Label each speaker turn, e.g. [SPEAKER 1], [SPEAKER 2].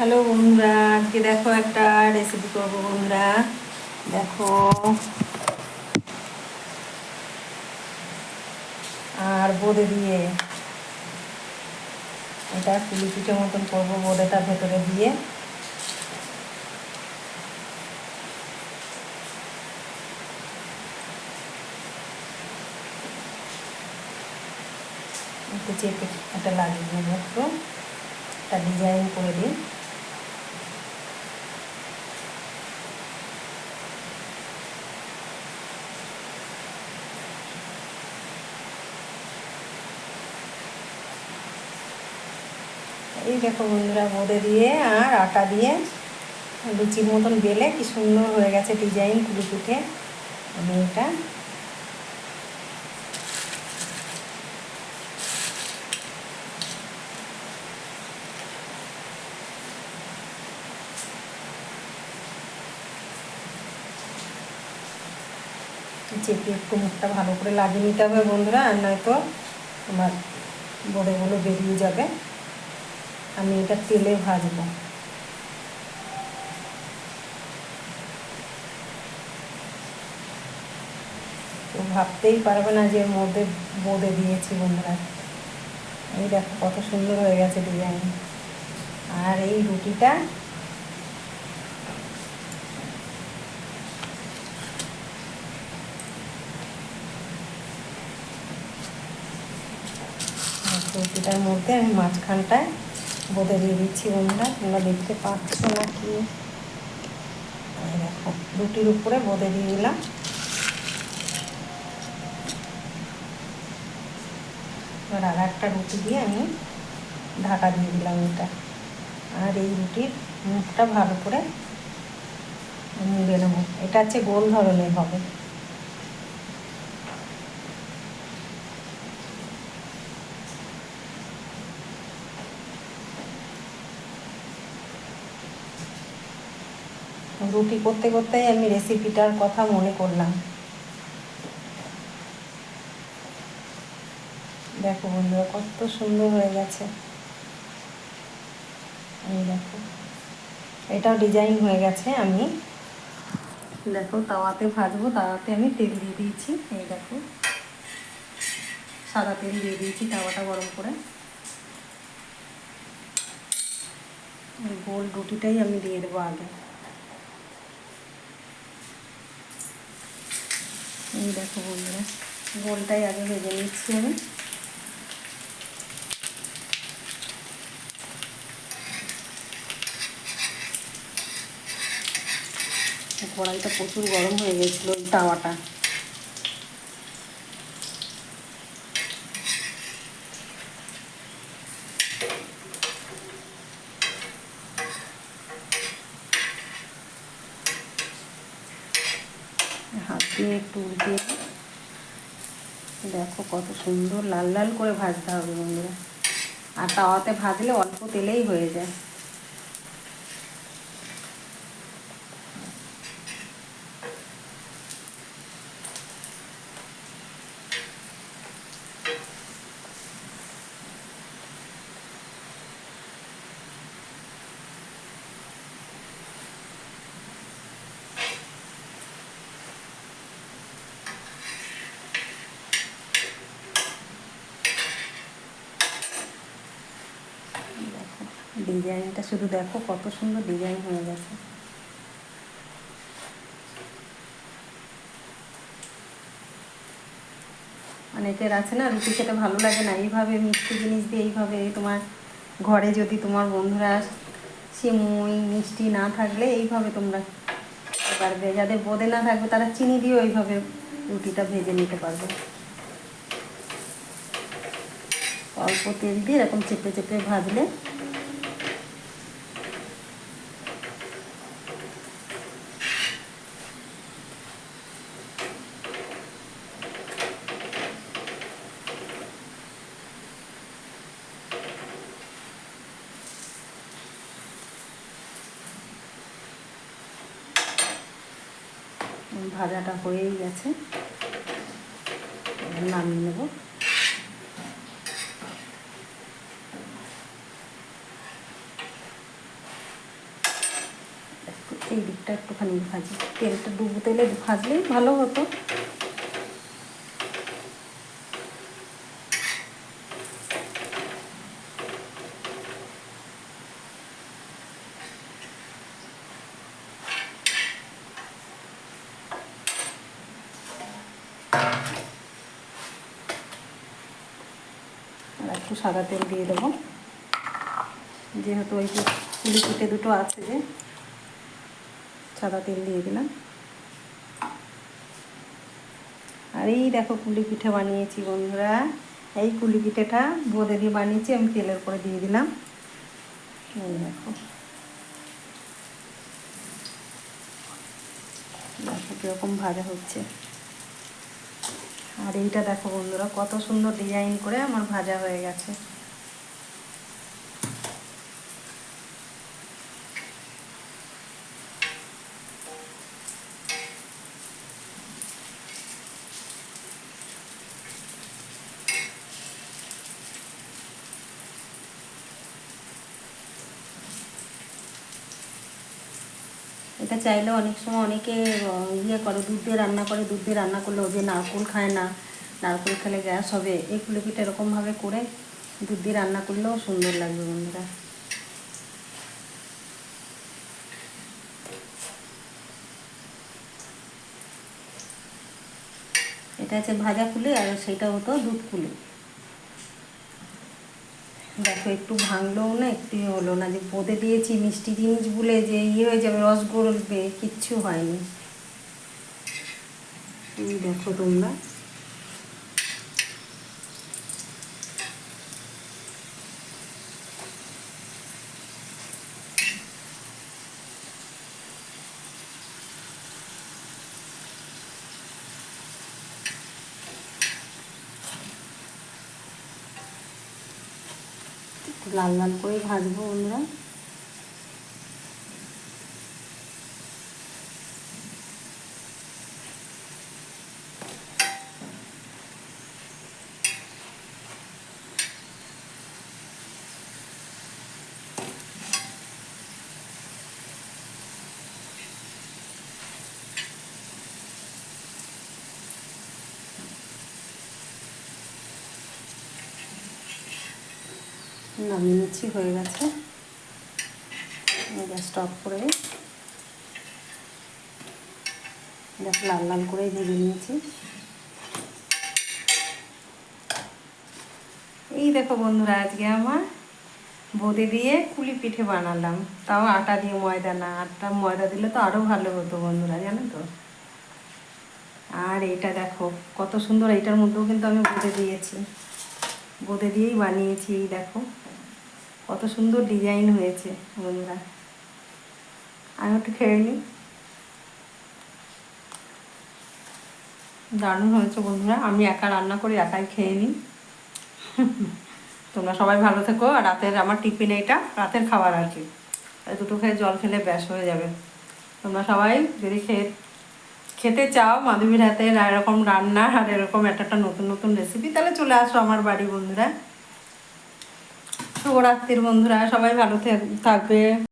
[SPEAKER 1] Hello বন্ধুরা, আজকে দেখো একটা রেসিপি করবো বন্ধুরা। দেখো, আর বোঁদে দিয়ে এটা পুলি পিঠে মতন করবো। বোঁদেটা ভেতরে দিয়ে একটু চেপে একটা লাগিয়ে দেবো, একটু একটা ডিজাইন করে দিই। এই দেখো বন্ধুরা, বোঁদে দিয়ে আর আটা দিয়ে লুচির মতন বেলে কি সুন্দর হয়ে গেছে ডিজাইন পুলি পিঠে। আমি এটা চেপে একটু মুখটা ভালো করে লাগিয়ে নিতে হবে বন্ধুরা, আর নয়তো আমার বোঁদেগুলো বেরিয়ে যাবে। আমি এটা তেলে ভাজবো, তো ভাবতেই পারবে না যে এর মধ্যে বোঁদে দিয়েছি বন্ধুরা। এই দেখো কত সুন্দর হয়ে গেছে ডিজাইন। আর এই রুটিটা রুটিটার মধ্যে আমি মাঝখানটায় বোঁদে দিয়ে দিচ্ছি বন্ধুরা। তোমরা দেখতে পাচ্ছ নাকি? এই দেখো, রুটির উপরে বোঁদে দিয়ে দিলাম। এবার আর একটা রুটি দিয়ে আমি ঢাকা দিয়ে দিলাম এটা। আর এই রুটির মুখটা ভালো করে মুড়ে নেবো। এটা হচ্ছে গোল ধরনের হবে। রুটি করতে করতেই আমি রেসিপিটার কথা মনে করলাম। দেখো বন্ধুরা, কত সুন্দর হয়ে গেছে। এই দেখো, এটাও ডিজাইন হয়ে গেছে। আমি দেখো তাওয়াতে ভাজবো, তাওয়াতে আমি তেল দিয়ে দিয়েছি। এই দেখো, সাদা তেল দিয়ে দিয়েছি তাওয়াটা গরম করে। গোল রুটিটাই আমি দিয়ে দেবো আগে। এই দেখো বন্ধুরা, গোলটাই আগে ভেজে নিচ্ছি আমি। কড়াইটা প্রচুর গরম হয়ে গেছিলো, তাওয়াটা। হাত দিয়ে একটু উল্টে দেখো কত সুন্দর লাল লাল করে ভাজতে হবে বন্ধুরা। আর তাওয়াতে ভাজলে অল্প তেলেই হয়ে যায়। ডিজাইনটা শুধু দেখো কত সুন্দর ডিজাইন হয়ে গেছে। অনেকের আছে না, রুটি খেতে ভালো লাগে না, এইভাবে মিষ্টি জিনিস দিয়ে এইভাবে তোমার ঘরে যদি তোমার বন্ধুরা সিমুই মিষ্টি না থাকলে এইভাবে তোমরা খেতে পারবে। যাদের বোঁদে না থাকবে তারা চিনি দিয়েও এইভাবে রুটিটা ভেজে নিতে পারবে। অল্প তেল দিয়ে এরকম চেপে চেপে ভাজলে ভাজাটা হয়েই গেছে, নামিয়ে নেব। এই দিকটা একটুখানি ভাজি, তেলটা ডুবো তেলে ভাজলেই ভালো হতো। আর একটু সাদা তেল দিয়ে দেবো, যেহেতু ওই যে পুলি পিঠে দুটো আছে, যে সাদা তেল দিয়ে দিলাম। আর এই দেখো কুলি পিঠে বানিয়েছি বন্ধুরা। এই কুলি পিঠেটা বোঁদে দিয়ে বানিয়েছি, আমি তেলের করে দিয়ে দিলাম। এই দেখো দেখো কীরকম ভাজা হচ্ছে। আর এইটা দেখো বন্ধুরা, কত সুন্দর ডিজাইন করে আমার ভাজা হয়ে গেছে। এটা চাইলে অনেক সময় অনেকে ইয়ে করে, দুধ দিয়ে রান্না করে। দুধ দিয়ে রান্না করলে, ও যে নারকেল খায় না, নারকেল খেলে গ্যাস হবে, এই কুলি পিঠা এরকমভাবে করে দুধ দিয়ে রান্না করলেও সুন্দর লাগবে বন্ধুরা। এটা হচ্ছে ভাজা কুলি, আর সেটা হতো দুধ কুলি। দেখো একটু ভাঙলেও না, একটু হলো না, যে বোঁদে দিয়েছি মিষ্টি জিনিস বলে যে ইয়ে হয়ে যাবে, রস গড়বে, কিচ্ছু হয়নি। দেখো তোমরা, লাল লাল করে ভাজবো বন্ধুরা। নামিয়ে নিচ্ছি, হয়ে গেছে। গ্যাসটা অফ করে দেখো লাল লাল করে ভেজে নিয়েছি। এই দেখো বন্ধুরা, আজকে আমার বোঁদে দিয়ে কুলি পিঠে বানালাম, তাও আটা দিয়ে, ময়দা না। আটা ময়দা দিলে তো আরও ভালো হতো বন্ধুরা, জানো তো। আর এটা দেখো কত সুন্দর, এইটার মধ্যেও কিন্তু আমি বোঁদে দিয়েছি, বোঁদে দিয়েই বানিয়েছি। এই দেখো কত সুন্দর ডিজাইন হয়েছে বন্ধুরা। আমি একটু খেয়ে নিই। দারুণ হয়েছে বন্ধুরা, আমি একা রান্না করে একাই খেয়ে নিই। তোমরা সবাই ভালো থেকো। আর রাতের আমার টিফিন, এইটা রাতের খাবার আর কি, দুটো খেয়ে জল খেলে ব্যাস হয়ে যাবে। তোমরা সবাই যদি খেতে চাও মাধবীর হাতের এরকম রান্না আর এরকম একটা নতুন নতুন রেসিপি, তাহলে চলে আসো আমার বাড়ি বন্ধুরা। শুভরাত্রির বন্ধুরা, সবাই ভালো থাকবে।